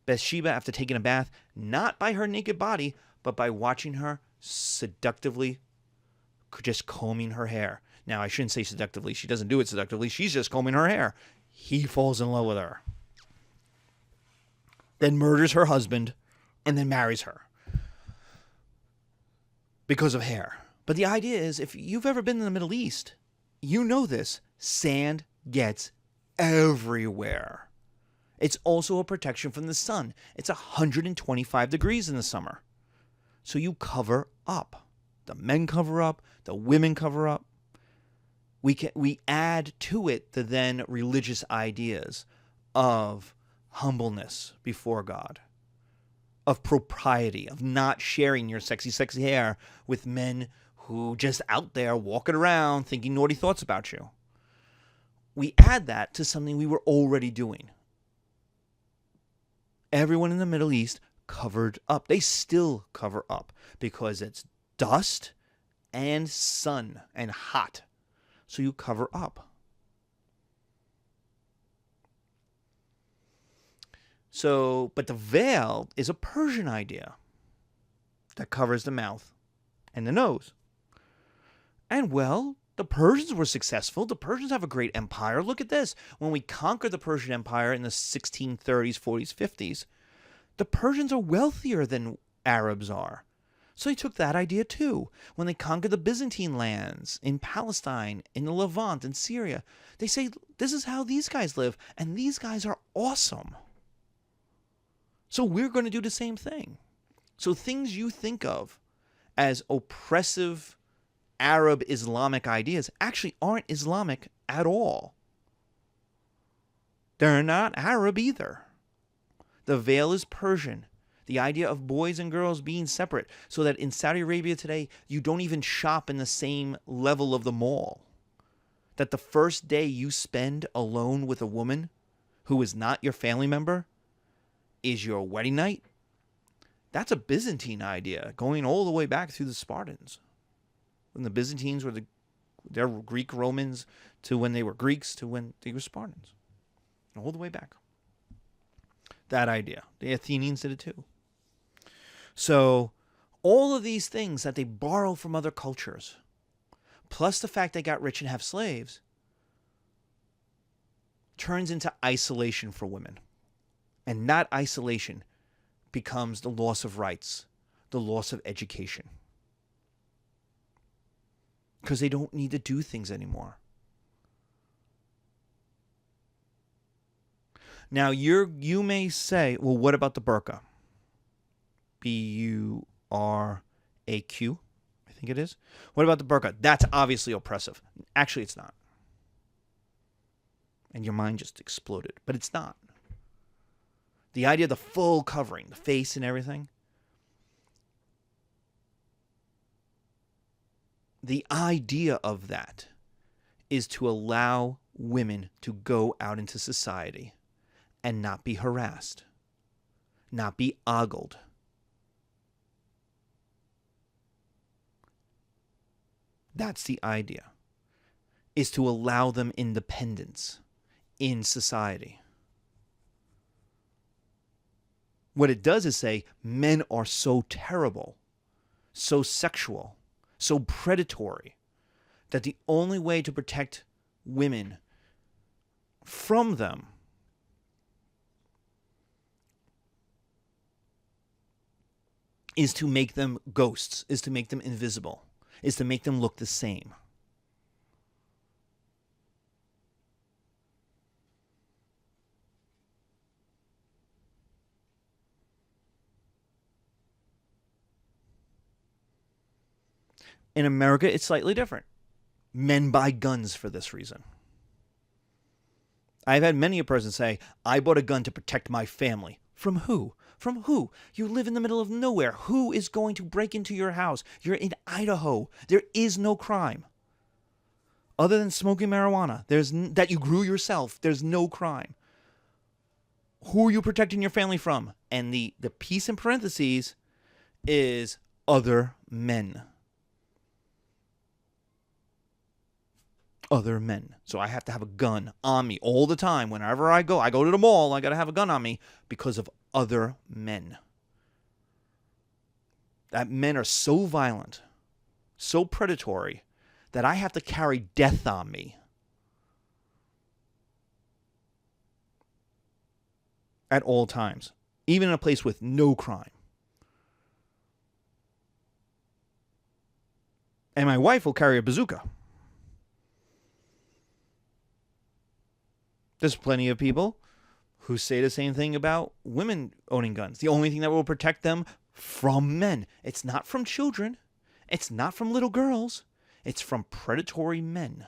S1: Bathsheba after taking a bath, not by her naked body, but by watching her seductively just combing her hair. Now, I shouldn't say seductively. She doesn't do it seductively. She's just combing her hair. He falls in love with her. Then murders her husband and then marries her because of hair. But the idea is, if you've ever been in the Middle East, you know this. Sand gets everywhere. It's also a protection from the sun. It's 125 degrees in the summer. So you cover up. The men cover up. The women cover up. We add to it the then religious ideas of humbleness before God, of propriety, of not sharing your sexy, sexy hair with men who just out there walking around thinking naughty thoughts about you. We add that to something we were already doing. Everyone in the Middle East covered up. They still cover up because it's dust and sun and hot. So you cover up. So, but the veil is a Persian idea that covers the mouth and the nose. And well, the Persians were successful. The Persians have a great empire. Look at this. When we conquered the Persian Empire in the 1630s, 40s, 50s, the Persians are wealthier than Arabs are. So they took that idea too. When they conquered the Byzantine lands in Palestine, in the Levant, in Syria, they say, this is how these guys live, and these guys are awesome. So we're going to do the same thing. So things you think of as oppressive Arab Islamic ideas actually aren't Islamic at all. They're not Arab either. The veil is Persian. The idea of boys and girls being separate, so that in Saudi Arabia today, you don't even shop in the same level of the mall. That the first day you spend alone with a woman who is not your family member is your wedding night. That's a Byzantine idea, going all the way back through the Spartans. When the Byzantines they're Greek Romans to when they were Greeks to when they were Spartans. All the way back. That idea. The Athenians did it too. So all of these things that they borrow from other cultures, plus the fact they got rich and have slaves, turns into isolation for women. And that isolation becomes the loss of rights, the loss of education. Because they don't need to do things anymore. Now, you may say, well, what about the burqa? Buraq, I think it is. What about the burqa? That's obviously oppressive. Actually, it's not. And your mind just exploded. But it's not. The idea of the full covering, the face and everything. The idea of that is to allow women to go out into society and not be harassed, not be ogled. That's the idea, is to allow them independence in society. What it does is say men are so terrible, so sexual, so predatory, that the only way to protect women from them is to make them ghosts, is to make them invisible, is to make them look the same. In America, it's slightly different. Men buy guns for this reason. I've had many a person say, I bought a gun to protect my family. From who? From who? You live in the middle of nowhere. Who is going to break into your house? You're in Idaho. There is no crime. Other than smoking marijuana, that you grew yourself, there's no crime. Who are you protecting your family from? And the piece in parentheses is other men. Other men. So I have to have a gun on me all the time. Whenever I go to the mall, I got to have a gun on me because of other men. That men are so violent, so predatory, that I have to carry death on me at all times, even in a place with no crime. And my wife will carry a bazooka. There's plenty of people who say the same thing about women owning guns. The only thing that will protect them from men. It's not from children. It's not from little girls. It's from predatory men.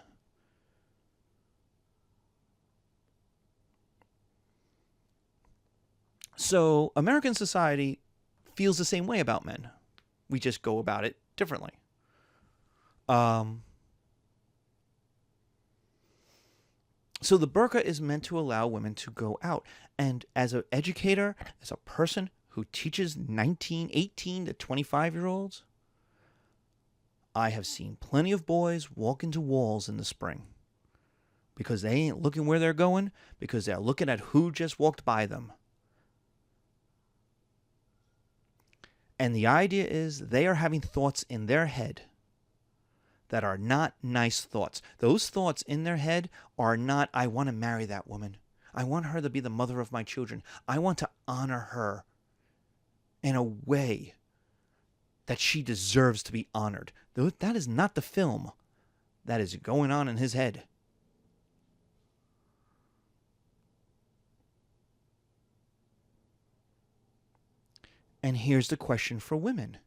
S1: So American society feels the same way about men. We just go about it differently. So the burqa is meant to allow women to go out. And as an educator, as a person who teaches 19, 18 to 25-year-olds, I have seen plenty of boys walk into walls in the spring because they ain't looking where they're going, because they're looking at who just walked by them. And the idea is they are having thoughts in their head that are not nice thoughts. Those thoughts in their head are not, I want to marry that woman. I want her to be the mother of my children. I want to honor her in a way that she deserves to be honored. That is not the film that is going on in his head. And here's the question for women.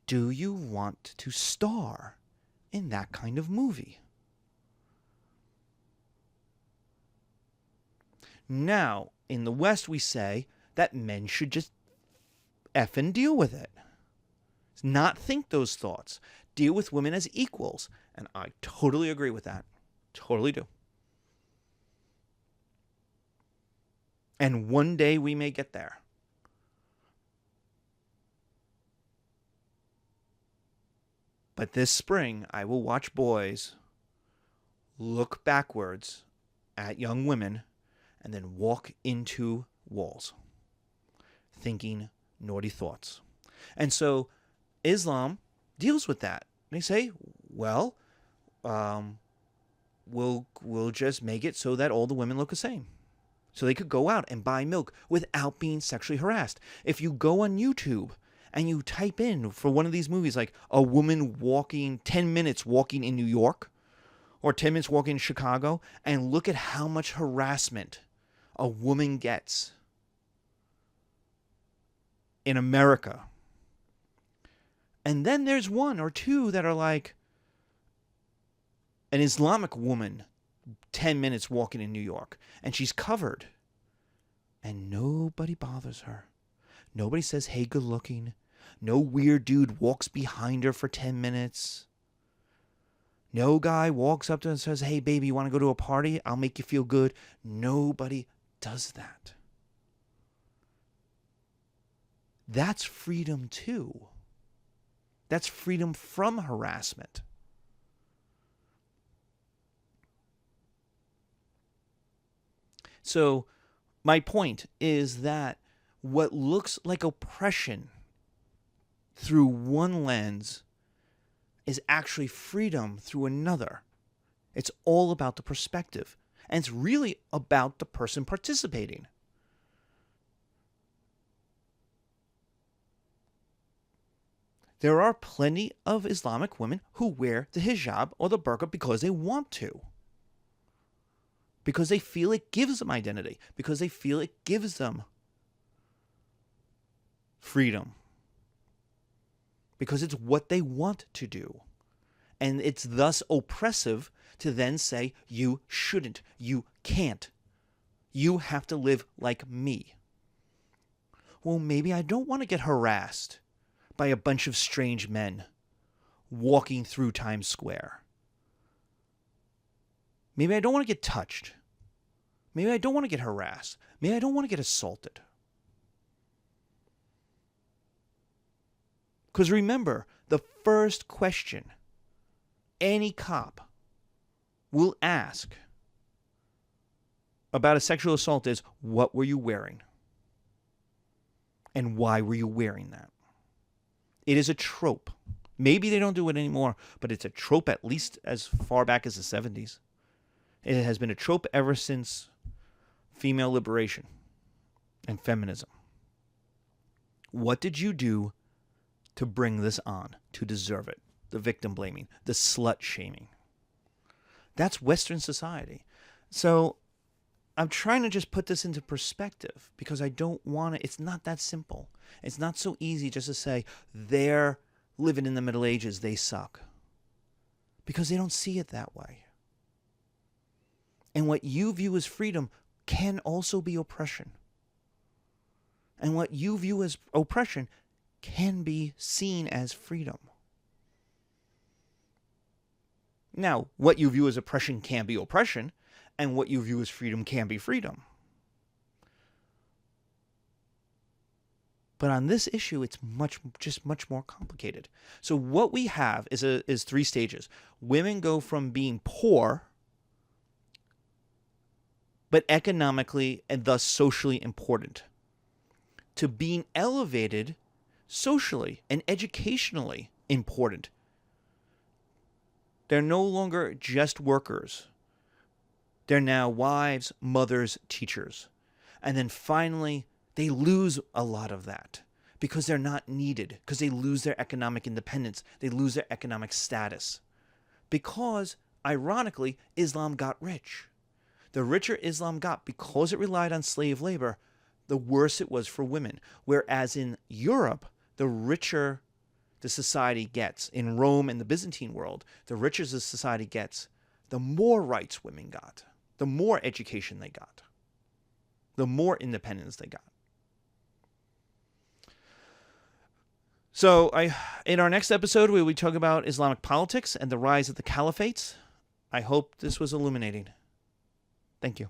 S1: Do you want to star in that kind of movie? Now, in the West, we say that men should just effing deal with it. Not think those thoughts. Deal with women as equals. And I totally agree with that. Totally do. And one day we may get there. But this spring, I will watch boys look backwards at young women and then walk into walls, thinking naughty thoughts. And so Islam deals with that. They say, well, we'll just make it so that all the women look the same. So they could go out and buy milk without being sexually harassed. If you go on YouTube and you type in for one of these movies, like a woman walking, 10 minutes walking in New York, or 10 minutes walking in Chicago, and look at how much harassment a woman gets in America. And then there's one or two that are like an Islamic woman, 10 minutes walking in New York, and she's covered, and nobody bothers her. Nobody says, hey, good looking. No weird dude walks behind her for 10 minutes. No guy walks up to her and says, hey, baby, you want to go to a party? I'll make you feel good. Nobody does that. That's freedom too. That's freedom from harassment. So my point is that what looks like oppression through one lens is actually freedom through another. It's all about the perspective. And it's really about the person participating. There are plenty of Islamic women who wear the hijab or the burqa because they want to. Because they feel it gives them identity. Because they feel it gives them freedom. Because it's what they want to do. And it's thus oppressive to then say, you shouldn't, you can't. You have to live like me. Well, maybe I don't want to get harassed by a bunch of strange men walking through Times Square. Maybe I don't want to get touched. Maybe I don't want to get harassed. Maybe I don't want to get assaulted. Because remember, the first question any cop will ask about a sexual assault is, what were you wearing? And why were you wearing that? It is a trope. Maybe they don't do it anymore, but it's a trope at least as far back as the 70s. It has been a trope ever since female liberation and feminism. What did you do to bring this on, to deserve it? The victim blaming, the slut shaming. That's Western society. So I'm trying to just put this into perspective because I don't want to, it's not that simple. It's not so easy just to say they're living in the Middle Ages, they suck. Because they don't see it that way. And what you view as freedom can also be oppression. And what you view as oppression can be seen as freedom. Now, what you view as oppression can be oppression, and what you view as freedom can be freedom. But on this issue, it's much more complicated. So what we have is three stages. Women go from being poor, but economically and thus socially important, to being elevated socially and educationally important. They're no longer just workers. They're now wives, mothers, teachers. And then finally, they lose a lot of that because they're not needed, because they lose their economic independence. They lose their economic status. Because, ironically, Islam got rich. The richer Islam got because it relied on slave labor, the worse it was for women. Whereas in Europe, the richer the society gets, in Rome and the Byzantine world, the richer the society gets, the more rights women got, the more education they got, the more independence they got. So in our next episode, we will talk about Islamic politics and the rise of the caliphates. I hope this was illuminating. Thank you.